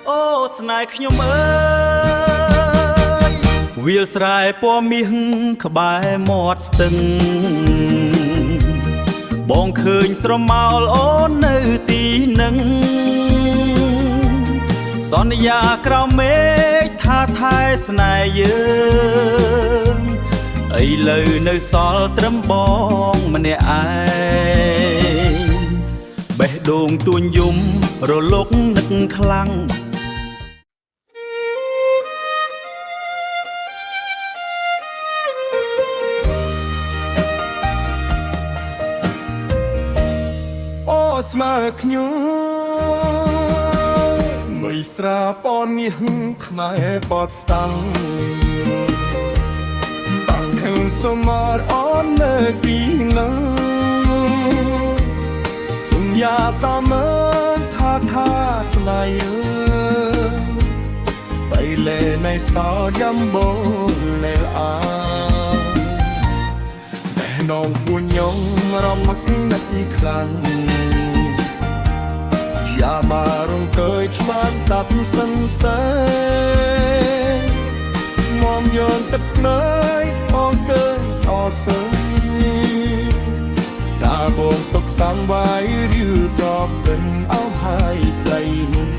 អូស្នេហ៍ខ្ញុំអើយវាលស្រែពណ៌មាសក្បែរមាត់ស្ទឹងបងឃើញស្រមោលអូននៅទីនឹងសន្យាក្រោមមេឃថាថែស្នេហ៍យើងឥឡូវនៅសល់ត្រឹមបងម្នាក់ឯងបេះដូងទួញយំរលកនឹកខ្លាំងអូស្មើខ្ញុំមិនស្រាពណ៌មាសខ្មែរបតស្តាំងបាក់ខាងសមរអូននៅទីនឹងសន្យាតាមមើលថាស្នេហ៍យើងបីលេនៃសោយ៉ាំបូលេអាតែនងពួនញងរំលឹកនឹកខ្លាំងយ៉ាមารងเคยឆ្មាតាប់ស្ទឹងសេមកយន់ទឹកណៃបងកើអសើតាបងសុខសង្វាយឬប្រពិនអោហើយខ្លីនោះ